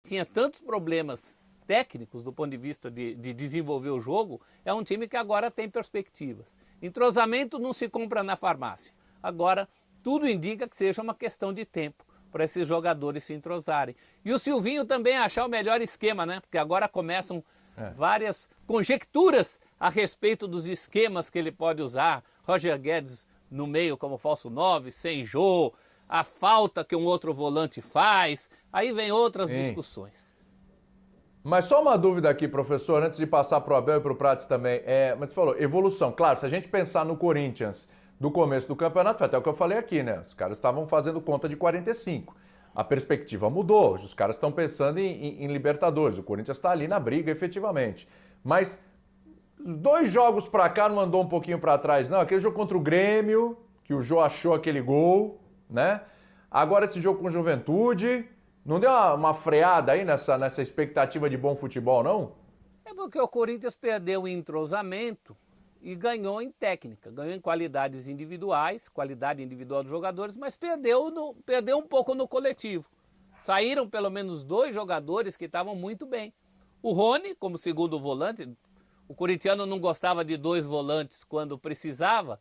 tinha tantos problemas técnicos do ponto de vista de desenvolver o jogo, é um time que agora tem perspectivas. Entrosamento não se compra na farmácia. Agora, tudo indica que seja uma questão de tempo para esses jogadores se entrosarem. E o Silvinho também achar o melhor esquema, né? Porque agora começam várias conjecturas a respeito dos esquemas que ele pode usar. Roger Guedes no meio como falso 9, sem Jô, a falta que um outro volante faz. Aí vem outras discussões. Mas só uma dúvida aqui, professor, antes de passar para o Abel e para o Prates também. Mas você falou, evolução. Claro, se a gente pensar no Corinthians do começo do campeonato, foi até o que eu falei aqui, né? Os caras estavam fazendo conta de 45. A perspectiva mudou, os caras estão pensando em Libertadores. O Corinthians está ali na briga, efetivamente. Mas 2 jogos para cá não andou um pouquinho para trás, não? Aquele jogo contra o Grêmio, que o Jô achou aquele gol, né? Agora esse jogo com o Juventude... Não deu uma freada aí nessa expectativa de bom futebol, não? É porque o Corinthians perdeu em entrosamento e ganhou em técnica, ganhou em qualidades individuais, qualidade individual dos jogadores, mas perdeu um pouco no coletivo. Saíram pelo menos 2 jogadores que estavam muito bem. O Rony, como segundo volante, o corintiano não gostava de 2 volantes quando precisava,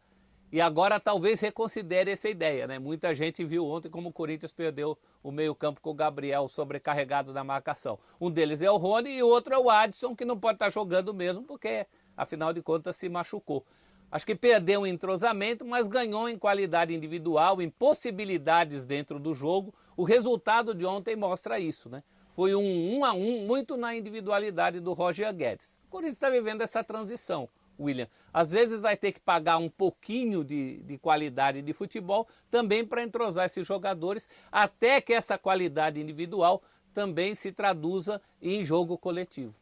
e agora talvez reconsidere essa ideia, né? Muita gente viu ontem como o Corinthians perdeu o meio-campo com o Gabriel sobrecarregado na marcação. Um deles é o Rony e o outro é o Adson, que não pode estar jogando mesmo, porque, afinal de contas, se machucou. Acho que perdeu em entrosamento, mas ganhou em qualidade individual, em possibilidades dentro do jogo. O resultado de ontem mostra isso, né? Foi um 1-1, muito na individualidade do Roger Guedes. O Corinthians está vivendo essa transição, William. Às vezes vai ter que pagar um pouquinho de qualidade de futebol também para entrosar esses jogadores, até que essa qualidade individual também se traduza em jogo coletivo.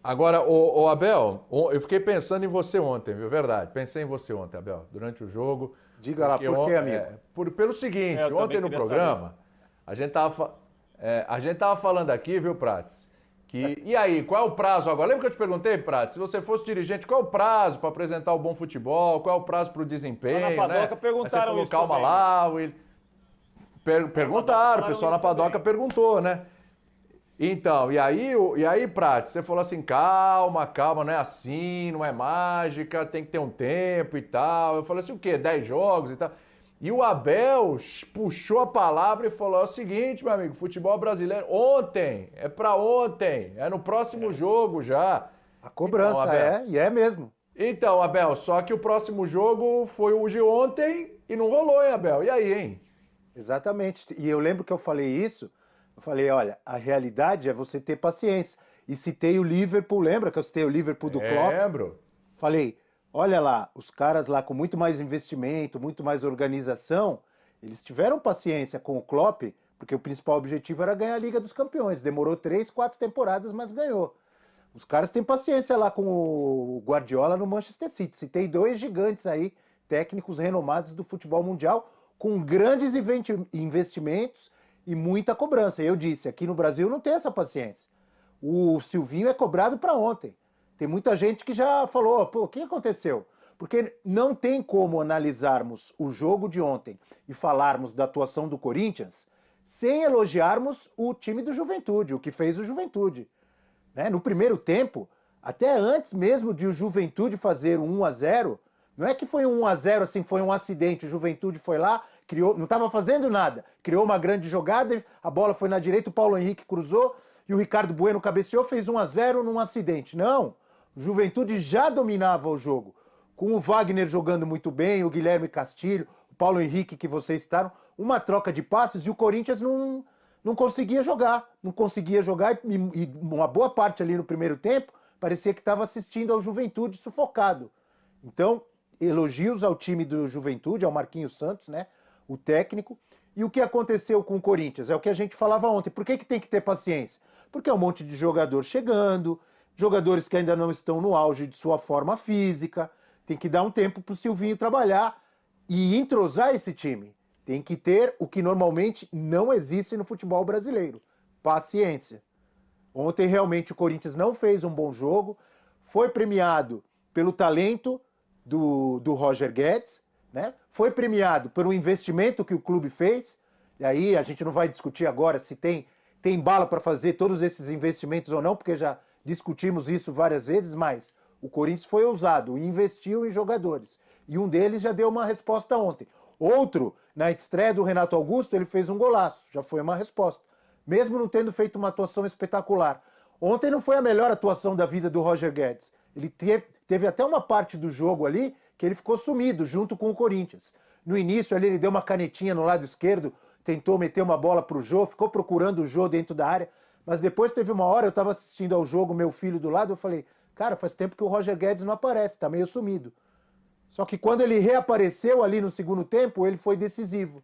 Agora, o Abel, eu fiquei pensando em você ontem, viu? Verdade. Pensei em você ontem, Abel, durante o jogo. Diga lá, por quê, amigo? Pelo seguinte, ontem no programa, a gente tava falando aqui, viu, Prates? E aí, qual é o prazo agora? Lembra que eu te perguntei, Prates, se você fosse dirigente, qual é o prazo para apresentar o bom futebol? Qual é o prazo para o desempenho? Lá na Padoca né? perguntaram Aí você falou, isso calma também, lá, Will. Perguntaram, o pessoal na Padoca perguntou, né? Então, e aí, Prates, você falou assim, calma, não é assim, não é mágica, tem que ter um tempo e tal. Eu falei assim, o quê? 10 jogos e tal. E o Abel puxou a palavra e falou o seguinte, meu amigo, futebol brasileiro, ontem, é pra ontem, é no próximo jogo já. A cobrança, então, e é mesmo. Então, Abel, só que o próximo jogo foi o de ontem e não rolou, hein, Abel? E aí, hein? Exatamente. E eu lembro que eu falei isso, eu falei, olha, a realidade é você ter paciência. E citei o Liverpool, lembra que eu citei o Liverpool do Klopp? Lembro. Falei, olha lá, os caras lá com muito mais investimento, muito mais organização, eles tiveram paciência com o Klopp, porque o principal objetivo era ganhar a Liga dos Campeões. Demorou 3, 4 temporadas, mas ganhou. Os caras têm paciência lá com o Guardiola no Manchester City. Citei 2 gigantes aí, técnicos renomados do futebol mundial, com grandes investimentos e muita cobrança. Eu disse, aqui no Brasil não tem essa paciência. O Silvinho é cobrado para ontem. Tem muita gente que já falou, pô, o que aconteceu? Porque não tem como analisarmos o jogo de ontem e falarmos da atuação do Corinthians sem elogiarmos o time do Juventude, o que fez o Juventude. Né? No primeiro tempo, até antes mesmo de o Juventude fazer o 1-0, não é que foi um 1-0 assim, foi um acidente, o Juventude foi lá, criou, não estava fazendo nada, criou uma grande jogada, a bola foi na direita, o Paulo Henrique cruzou e o Ricardo Bueno cabeceou, fez 1-0 num acidente. Não, o Juventude já dominava o jogo, com o Wagner jogando muito bem, o Guilherme Castilho, o Paulo Henrique que vocês citaram, uma troca de passes e o Corinthians não conseguia jogar, e uma boa parte ali no primeiro tempo parecia que estava assistindo ao Juventude sufocado. Então, elogios ao time do Juventude, ao Marquinhos Santos, né, o técnico. E o que aconteceu com o Corinthians? É o que a gente falava ontem. Por que tem que ter paciência? Porque é um monte de jogador chegando, jogadores que ainda não estão no auge de sua forma física, tem que dar um tempo para o Silvinho trabalhar e entrosar esse time. Tem que ter o que normalmente não existe no futebol brasileiro, paciência. Ontem realmente o Corinthians não fez um bom jogo, foi premiado pelo talento do Roger Guedes, né? Foi premiado pelo investimento que o clube fez, e aí a gente não vai discutir agora se tem tem bala para fazer todos esses investimentos ou não, porque já discutimos isso várias vezes, mas o Corinthians foi ousado e investiu em jogadores. E um deles já deu uma resposta ontem. Outro, na estreia do Renato Augusto, ele fez um golaço, já foi uma resposta. Mesmo não tendo feito uma atuação espetacular. Ontem não foi a melhor atuação da vida do Roger Guedes. Ele teve até uma parte do jogo ali que ele ficou sumido junto com o Corinthians. No início ali ele deu uma canetinha no lado esquerdo, tentou meter uma bola pro Jô, ficou procurando o Jô dentro da área, mas depois teve uma hora, eu estava assistindo ao jogo, meu filho do lado, eu falei, cara, faz tempo que o Roger Guedes não aparece, tá meio sumido. Só que quando ele reapareceu ali no segundo tempo, ele foi decisivo.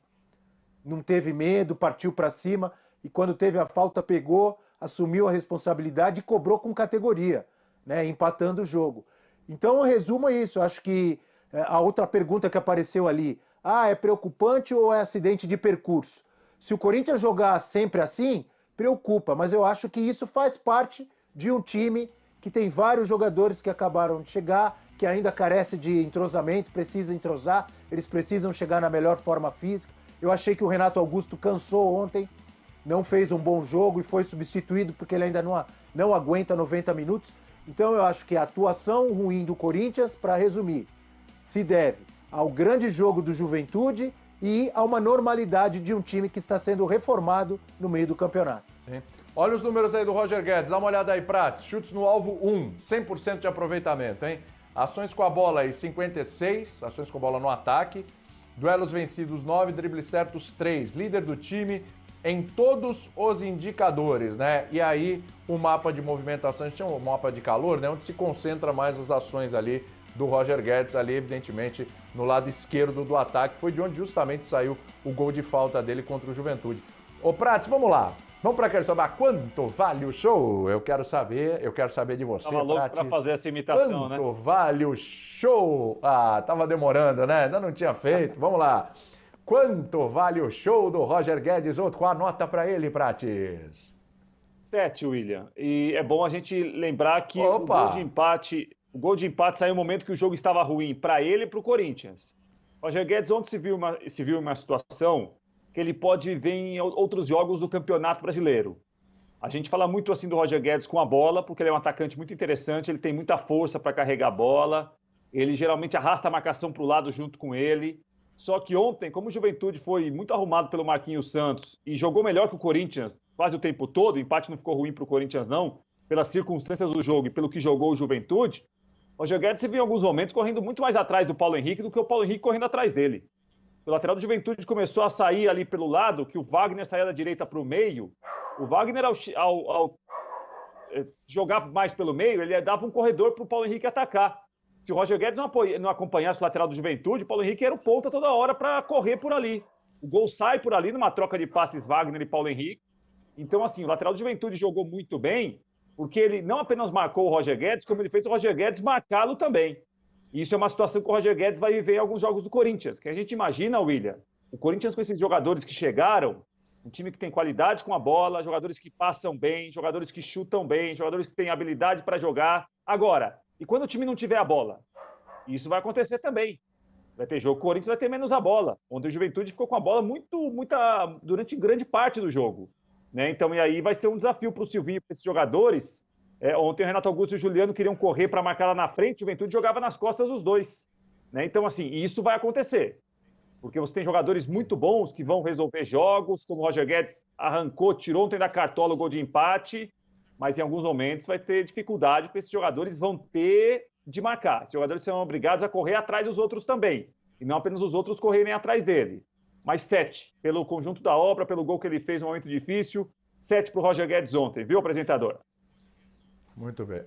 Não teve medo, partiu para cima, e quando teve a falta pegou, assumiu a responsabilidade e cobrou com categoria, né, empatando o jogo. Então, o resumo é isso. Eu acho que a outra pergunta que apareceu ali, é preocupante ou é acidente de percurso? Se o Corinthians jogar sempre assim, preocupa, mas eu acho que isso faz parte de um time que tem vários jogadores que acabaram de chegar, que ainda carece de entrosamento, precisa entrosar, eles precisam chegar na melhor forma física. Eu achei que o Renato Augusto cansou ontem, não fez um bom jogo e foi substituído porque ele ainda não aguenta 90 minutos. Então eu acho que a atuação ruim do Corinthians, para resumir, se deve ao grande jogo do Juventude e a uma normalidade de um time que está sendo reformado no meio do campeonato. Sim. Olha os números aí do Roger Guedes, dá uma olhada aí, Prats. Chutes no alvo 1, 100% de aproveitamento, hein? Ações com a bola aí, 56, ações com a bola no ataque. Duelos vencidos 9, dribles certos 3. Líder do time em todos os indicadores, né? E aí o mapa de movimentação, a gente chama o mapa de calor, né? Onde se concentra mais as ações ali do Roger Guedes, ali evidentemente no lado esquerdo do ataque. Foi de onde justamente saiu o gol de falta dele contra o Juventude. Ô Prats, vamos lá. Vamos para aquele sobre quanto vale o show? Eu quero saber de você, Tava louco para fazer essa imitação, né? Quanto vale o show? Tava demorando, né? Ainda não tinha feito. Vamos lá. Quanto vale o show do Roger Guedes? Qual a nota para ele, Prates? 7, William. E é bom a gente lembrar que o gol de empate saiu no momento que o jogo estava ruim para ele e para o Corinthians. Roger Guedes ontem se viu uma situação que ele pode viver em outros jogos do Campeonato Brasileiro. A gente fala muito assim do Roger Guedes com a bola, porque ele é um atacante muito interessante, ele tem muita força para carregar a bola, ele geralmente arrasta a marcação para o lado junto com ele. Só que ontem, como o Juventude foi muito arrumado pelo Marquinhos Santos e jogou melhor que o Corinthians quase o tempo todo, o empate não ficou ruim para o Corinthians não, pelas circunstâncias do jogo e pelo que jogou o Juventude, o Roger Guedes se viu em alguns momentos correndo muito mais atrás do Paulo Henrique do que o Paulo Henrique correndo atrás dele. O lateral do Juventude começou a sair ali pelo lado, que o Wagner saía da direita para o meio. O Wagner, ao jogar mais pelo meio, ele dava um corredor para o Paulo Henrique atacar. Se o Roger Guedes não acompanhasse o lateral do Juventude, o Paulo Henrique era o ponta toda hora para correr por ali. O gol sai por ali numa troca de passes Wagner e Paulo Henrique. Então, assim, o lateral do Juventude jogou muito bem, porque ele não apenas marcou o Roger Guedes, como ele fez o Roger Guedes marcá-lo também. E isso é uma situação que o Roger Guedes vai viver em alguns jogos do Corinthians, que a gente imagina, William, o Corinthians com esses jogadores que chegaram, um time que tem qualidade com a bola, jogadores que passam bem, jogadores que chutam bem, jogadores que têm habilidade para jogar. Agora, e quando o time não tiver a bola? Isso vai acontecer também. Vai ter jogo, o Corinthians vai ter menos a bola. Ontem o Juventude ficou com a bola durante grande parte do jogo. Né? Então, e aí vai ser um desafio para o Silvinho, para esses jogadores. Ontem o Renato Augusto e o Juliano queriam correr para marcar lá na frente, o Juventude jogava nas costas os dois. Né? Então, assim, isso vai acontecer. Porque você tem jogadores muito bons que vão resolver jogos, como o Roger Guedes arrancou, tirou ontem da cartola o gol de empate, mas em alguns momentos vai ter dificuldade, porque esses jogadores vão ter de marcar. Os jogadores serão obrigados a correr atrás dos outros também, e não apenas os outros correrem atrás dele. Mas 7, pelo conjunto da obra, pelo gol que ele fez no momento difícil, 7 para o Roger Guedes ontem, viu, apresentador? Muito bem.